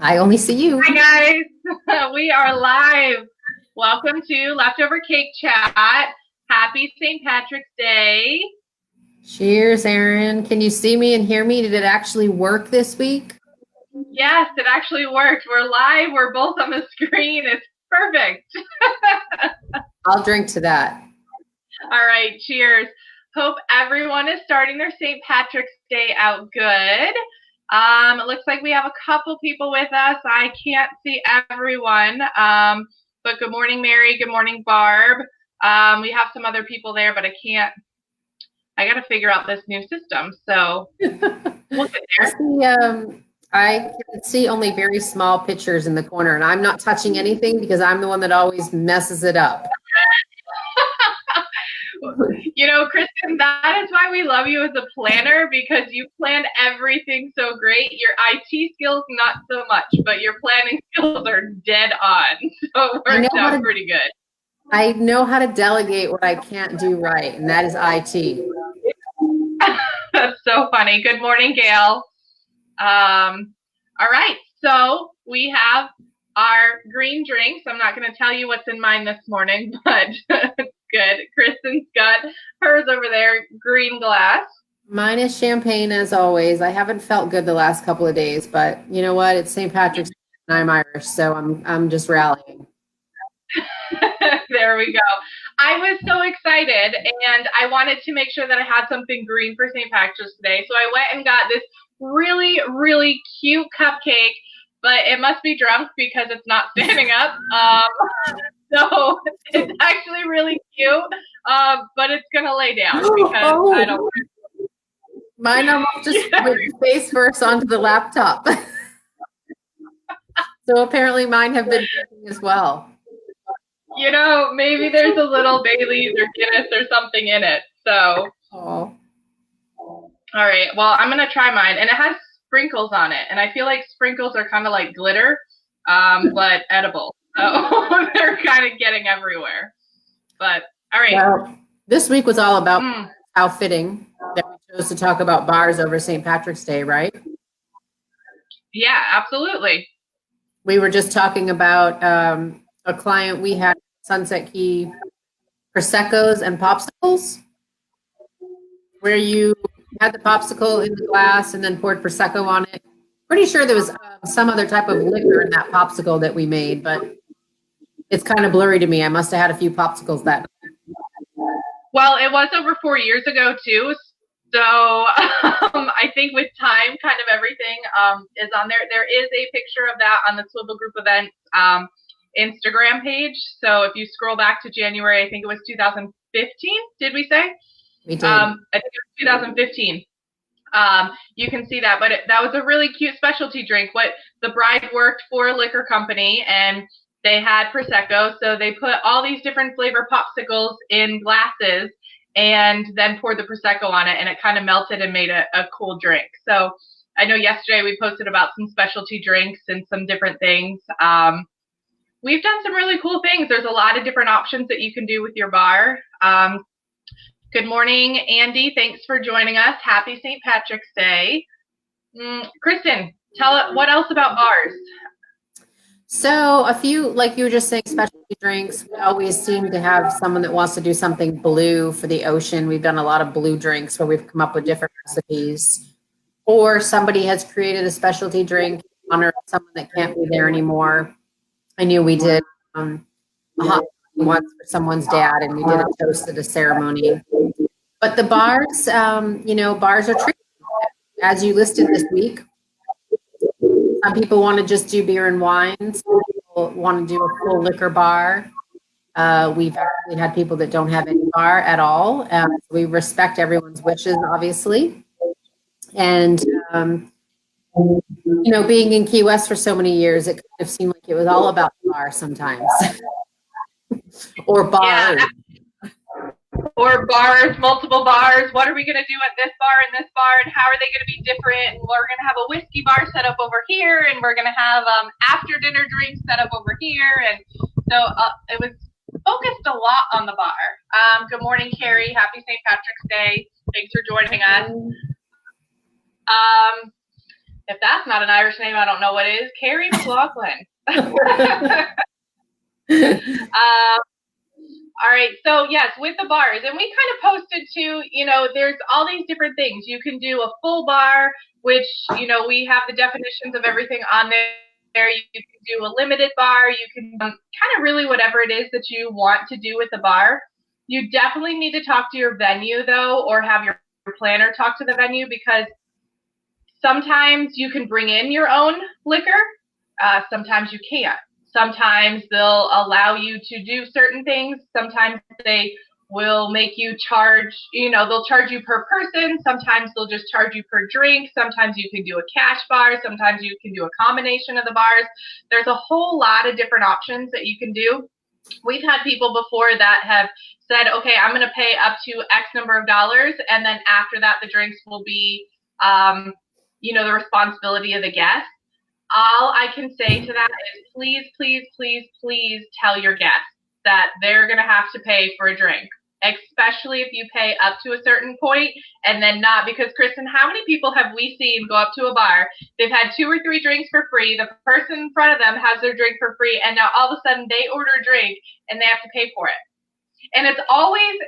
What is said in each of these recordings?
I only see you. Hi guys, we are live. Welcome to Leftover Cake Chat. Happy St. Patrick's Day. Cheers, Erin. Can you see me and hear me? Did it actually work this week? Yes, it actually worked. We're live. We're both on the screen. It's perfect. I'll drink to that. All right, cheers. Hope everyone is starting their St. Patrick's Day out good. It looks like we have a couple people with us. I can't see everyone, but good morning, Mary. Good morning, Barb. We have some other people there, but I got to figure out this new system. So we'll get there. I can see only very small pictures in the corner, and I'm not touching anything because I'm the one that always messes it up. You know, Kristen, that is why we love you as a planner, because you plan everything so great. Your IT skills, not so much, but your planning skills are dead on. So it works out pretty good. I know how to delegate what I can't do right, and that is IT. That's so funny. Good morning, Gail. All right, so we have our green drinks. I'm not going to tell you what's in mine this morning, but good. Kristen's got hers over there, green glass. Mine is champagne as always. I haven't felt good the last couple of days, but you know what? It's St. Patrick's Day and I'm Irish, so I'm just rallying. There we go. I was so excited, and I wanted to make sure that I had something green for St. Patrick's Day, so I went and got this really, really cute cupcake, but it must be drunk because it's not standing up. So it's actually really cute, but it's gonna lay down because I don't. Mine almost just went face first onto the laptop. So apparently mine have been drinking as well. You know, maybe there's a little Bailey's or Guinness or something in it. So. Oh. All right. Well, I'm gonna try mine, and it has sprinkles on it, and I feel like sprinkles are kind of like glitter, but edible. So they're kind of getting everywhere. But all right. Well, this week was all about how fitting that we chose to talk about bars over St. Patrick's Day, right? Yeah, absolutely. We were just talking about a client we had, Sunset Key, Prosecco's and popsicles, where you had the popsicle in the glass and then poured Prosecco on it. Pretty sure there was some other type of liquor in that popsicle that we made, but it's kind of blurry to me. I must have had a few popsicles that night. Well, it was over 4 years ago too, so I think with time, kind of everything is on there. There is a picture of that on the Swivel Group Events Instagram page. So if you scroll back to January, I think it was 2015. Did we say? We did. I think it was 2015. You can see that, but that was a really cute specialty drink. What the bride worked for a liquor company, and they had Prosecco, so they put all these different flavor popsicles in glasses and then poured the Prosecco on it, and it kind of melted and made a cool drink. So I know yesterday we posted about some specialty drinks and some different things. We've done some really cool things. There's a lot of different options that you can do with your bar. Good morning, Andy. Thanks for joining us. Happy St. Patrick's Day. Kristen, tell us what else about bars? So a few, like you were just saying, specialty drinks. We always seem to have someone that wants to do something blue for the ocean. We've done a lot of blue drinks where we've come up with different recipes. Or somebody has created a specialty drink in honor of someone that can't be there anymore. I knew we did a hot once for someone's dad, and we did a toast at a ceremony. But the bars, bars are tricky. As you listed this week, some people want to just do beer and wine. Some people want to do a full liquor bar. We've actually had people that don't have any bar at all. We respect everyone's wishes, obviously. And, being in Key West for so many years, it kind of seemed like it was all about the bar sometimes. Or bars. Yeah. Or bars, multiple bars. What are we going to do at this bar and this bar, and how are they going to be different? And we're going to have a whiskey bar set up over here, and we're going to have after dinner drinks set up over here. And so it was focused a lot on the bar. Good morning, Carrie. Happy St. Patrick's Day. Thanks for joining us. If that's not an Irish name, I don't know what is. Carrie McLaughlin. All right. So yes, with the bars, and we kind of posted too, there's all these different things. You can do a full bar, which, we have the definitions of everything on there. You can do a limited bar. You can kind of really whatever it is that you want to do with the bar. You definitely need to talk to your venue though, or have your planner talk to the venue, because sometimes you can bring in your own liquor. Sometimes you can't. Sometimes they'll allow you to do certain things. Sometimes they will make you charge, they'll charge you per person. Sometimes they'll just charge you per drink. Sometimes you can do a cash bar. Sometimes you can do a combination of the bars. There's a whole lot of different options that you can do. We've had people before that have said, okay, I'm going to pay up to X number of dollars, and then after that, the drinks will be, the responsibility of the guest. All I can say to that is please, please, please, please tell your guests that they're going to have to pay for a drink, especially if you pay up to a certain point and then not. Because, Kristen, how many people have we seen go up to a bar? They've had 2 or 3 drinks for free. The person in front of them has their drink for free, and now all of a sudden they order a drink and they have to pay for it. And it always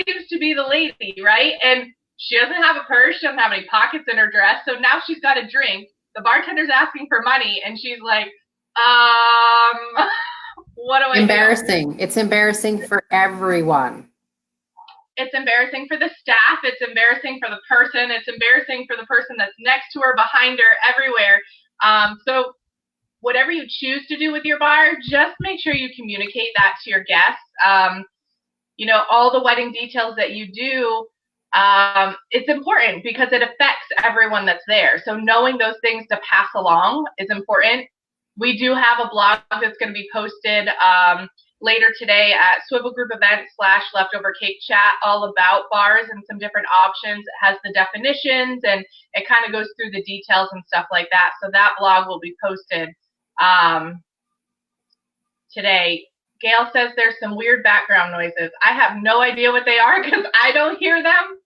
seems to be the lady, right? And she doesn't have a purse. She doesn't have any pockets in her dress. So now she's got a drink. The bartender's asking for money, and she's like, what do I do? Embarrassing. It's embarrassing for everyone. It's embarrassing for the staff. It's embarrassing for the person. It's embarrassing for the person that's next to her, behind her, everywhere. So whatever you choose to do with your bar, just make sure you communicate that to your guests. All the wedding details that you do, it's important because it affects everyone that's there. So knowing those things to pass along is important. We do have a blog that's going to be posted later today at Swivel Group Events /Leftovercakechat, all about bars and some different options. It has the definitions and it kind of goes through the details and stuff like that. So that blog will be posted today. Gail says there's some weird background noises. I have no idea what they are because I don't hear them.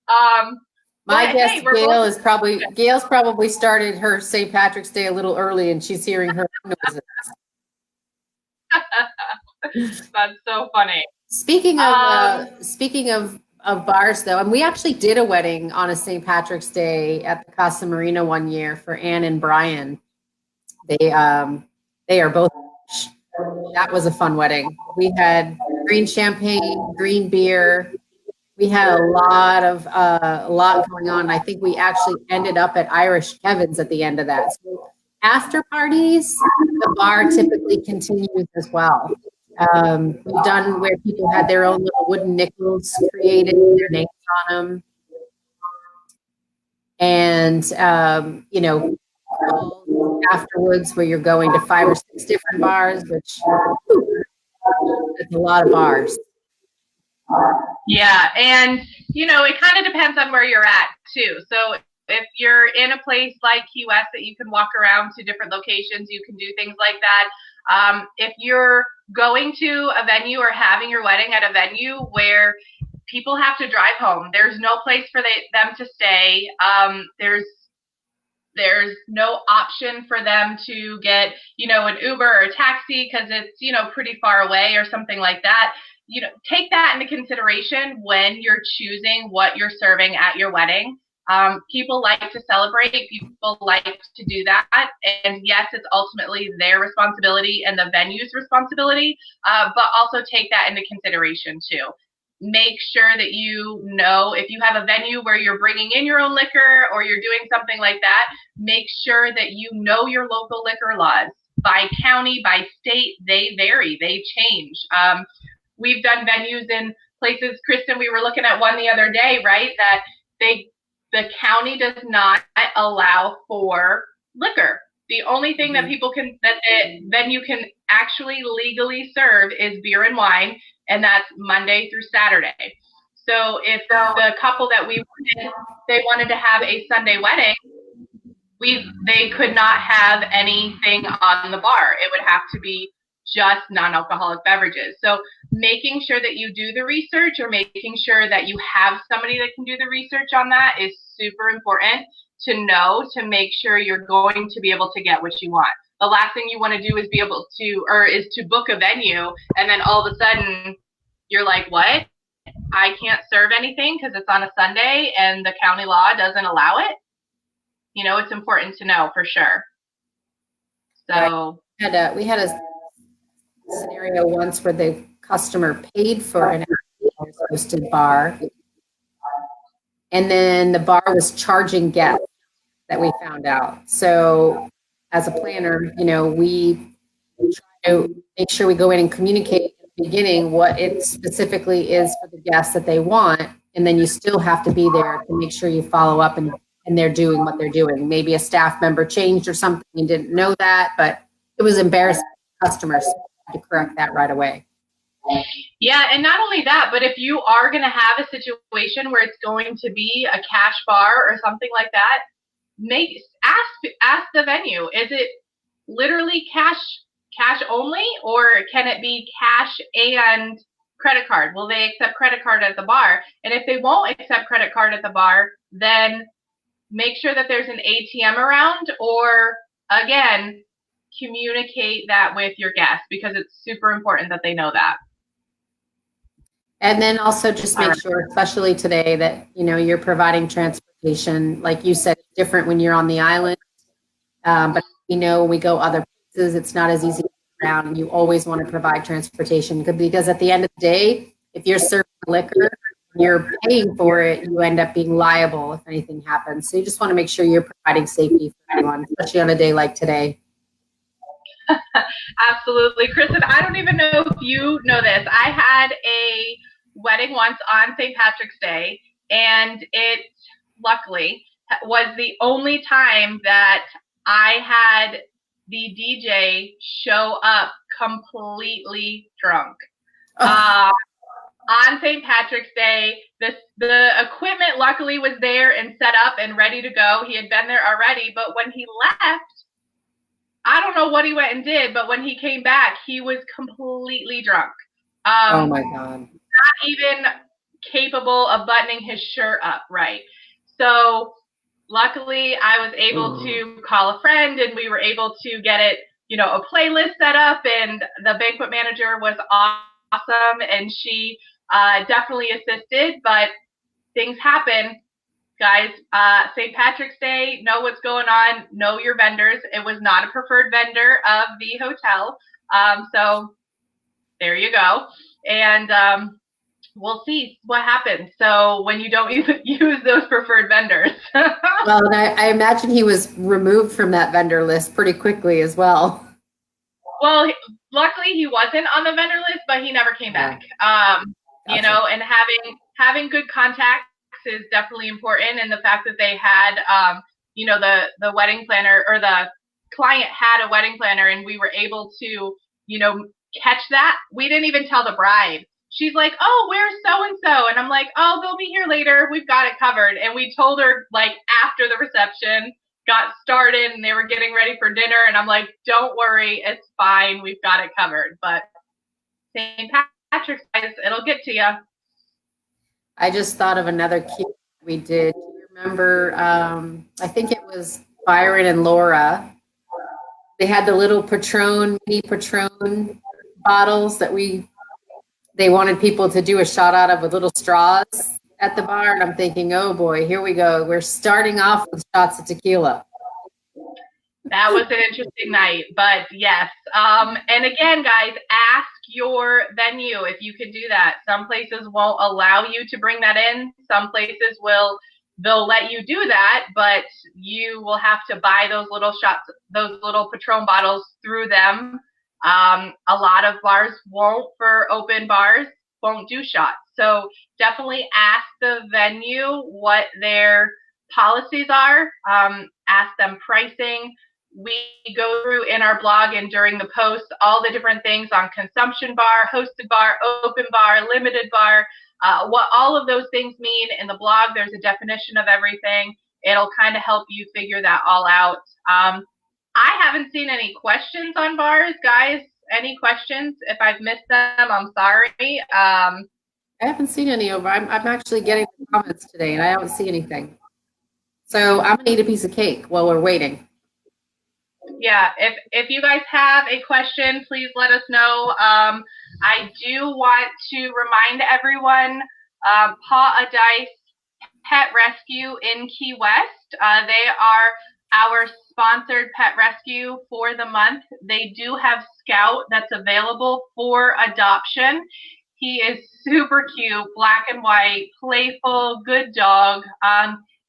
My guess, Gail's probably started her St. Patrick's Day a little early, and she's hearing her noises. That's so funny. Speaking of bars, though, and we actually did a wedding on a St. Patrick's Day at the Casa Marina one year for Anne and Brian. They are both. That was a fun wedding. We had green champagne, green beer. We had a lot going on. I think we actually ended up at Irish Kevin's at the end of that. So after parties, the bar typically continues as well. We've done where people had their own little wooden nickels created, their names on them. And, afterwards where you're going to 5 or 6 different bars, which it's a lot of bars. Yeah, and it kind of depends on where you're at too. So if you're in a place like Key West that you can walk around to different locations, you can do things like that. If you're going to a venue or having your wedding at a venue where people have to drive home, there's no place for them to stay. There's no option for them to get, an Uber or a taxi because it's, pretty far away or something like that. Take that into consideration when you're choosing what you're serving at your wedding. People like to celebrate. People like to do that. And yes, it's ultimately their responsibility and the venue's responsibility, but also take that into consideration too. Make sure that if you have a venue where you're bringing in your own liquor or you're doing something like that, make sure that you know your local liquor laws. By county, by state, they vary, they change. We've done venues in places, Kristen, we were looking at one the other day, right, that the county does not allow for liquor. The only thing that the venue can actually legally serve is beer and wine, and that's Monday through Saturday. So if the couple that they wanted to have a Sunday wedding, they could not have anything on the bar. It would have to be just non-alcoholic beverages. So making sure that you do the research, or making sure that you have somebody that can do the research on that, is super important to know, to make sure you're going to be able to get what you want. The last thing you want to do is is to book a venue, and then all of a sudden you're like, what? I can't serve anything because it's on a Sunday and the county law doesn't allow it. You know, it's important to know for sure. So we had a scenario once where the customer paid for an hosted bar, and then the bar was charging guests that we found out. So as a planner, you know, we try to make sure we go in and communicate at the beginning what it specifically is for the guests that they want, and then you still have to be there to make sure you follow up and they're doing what they're doing. Maybe a staff member changed or something and didn't know that, but it was embarrassing for customers to correct that right away. Yeah, and not only that, but if you are going to have a situation where it's going to be a cash bar or something like that, ask the venue, is it literally cash only, or can it be cash and credit card? Will they accept credit card at the bar? And if they won't accept credit card at the bar, then make sure that there's an ATM around, or again, communicate that with your guests, because it's super important that they know that. And then also just make sure, especially today, that, you know, you're providing transportation. Like you said, it's different when you're on the island. But, you know, when we go other places, it's not as easy to get around, and you always want to provide transportation, because at the end of the day, if you're serving liquor, you're paying for it, you end up being liable if anything happens. So you just want to make sure you're providing safety for everyone, especially on a day like today. Absolutely. Kristen, I don't even know if you know this. I had a wedding once on St. Patrick's Day, and it luckily was the only time that I had the DJ show up completely drunk. On St. Patrick's Day, the equipment luckily was there and set up and ready to go. He had been there already, but when he left, I don't know what he went and did, but when he came back, he was completely drunk. Oh my God. Not even capable of buttoning his shirt up right. So luckily I was able to call a friend, and we were able to get it, you know, a playlist set up, and the banquet manager was awesome, and she definitely assisted, but things happen. Guys, St. Patrick's Day, know what's going on, know your vendors. It was not a preferred vendor of the hotel. So there you go. And we'll see what happens. So when you don't use those preferred vendors. Well, and I imagine he was removed from that vendor list pretty quickly as well. Well, luckily he wasn't on the vendor list, but he never came back. Gotcha. You know, and having good contacts is definitely important, and the fact that they had you know, the wedding planner, or the client had a wedding planner, and we were able to, you know, catch that. We didn't even tell the bride. She's like, oh, where's so and so? And I'm like, oh, they'll be here later, we've got it covered. And we told her like after the reception got started and they were getting ready for dinner, and I'm like, don't worry, it's fine, we've got it covered. But St. Patrick's Day, it'll get to you. I just thought of another cute we did. Do you remember, I think it was Byron and Laura. They had the little mini Patron bottles that they wanted people to do a shot out of with little straws at the bar. And I'm thinking, oh boy, here we go. We're starting off with shots of tequila. That was an interesting night, but yes. And again, guys, ask your venue if you can do that. Some places won't allow you to bring that in. Some places they'll let you do that, but you will have to buy those little shots, those little Patron bottles through them. A lot of bars for open bars, won't do shots. So definitely ask the venue what their policies are. Ask them pricing. We go through in our blog and during the post all the different things on consumption bar, hosted bar, open bar, limited bar, what all of those things mean. In the blog, there's a definition of everything. It'll kind of help you figure that all out. I haven't seen any questions on bars, guys. any questions. If I've missed them, I'm sorry. I haven't seen any over. I'm actually getting the comments today, and I don't see anything. So I'm gonna eat a piece of cake while we're waiting. Yeah, if you guys have a question, please let us know. I do want to remind everyone, Paw a Dice Pet Rescue in Key West. They are our sponsored pet rescue for the month. They do have Scout that's available for adoption. He is super cute, black and white, playful, good dog.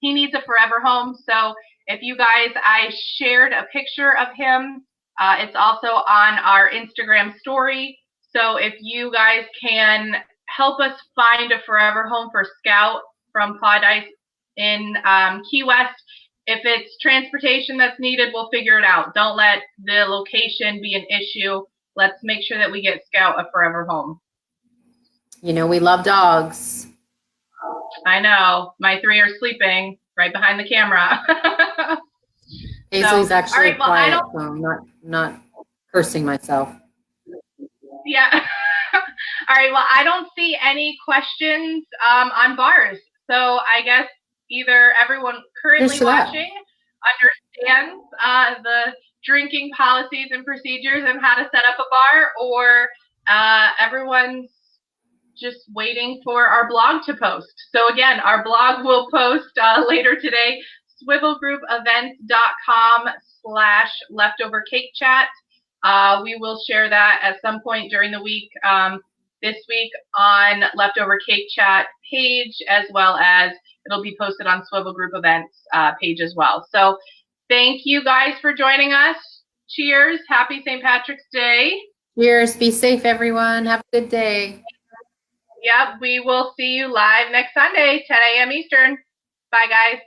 He needs a forever home, so if you guys, I shared a picture of him. It's also on our Instagram story. So if you guys can help us find a forever home for Scout from Paw Dice in Key West, if it's transportation that's needed, we'll figure it out. Don't let the location be an issue. Let's make sure that we get Scout a forever home. You know, we love dogs. I know. My 3 are sleeping right behind the camera. Paisley's actually right, well, quiet, so I'm not cursing myself. Yeah. All right, well, I don't see any questions on bars. So I guess either everyone currently watching understands the drinking policies and procedures and how to set up a bar, or everyone's just waiting for our blog to post. So again, our blog will post later today, swivelgroupevents.com/leftovercakechat. We will share that at some point during the week this week on Leftover Cake Chat page, as well as it'll be posted on Swivel Group Events page as well. So thank you guys for joining us. Cheers. Happy St. Patrick's Day. Cheers. Be safe, everyone. Have a good day. Yep, we will see you live next Sunday, 10 a.m. Eastern. Bye, guys.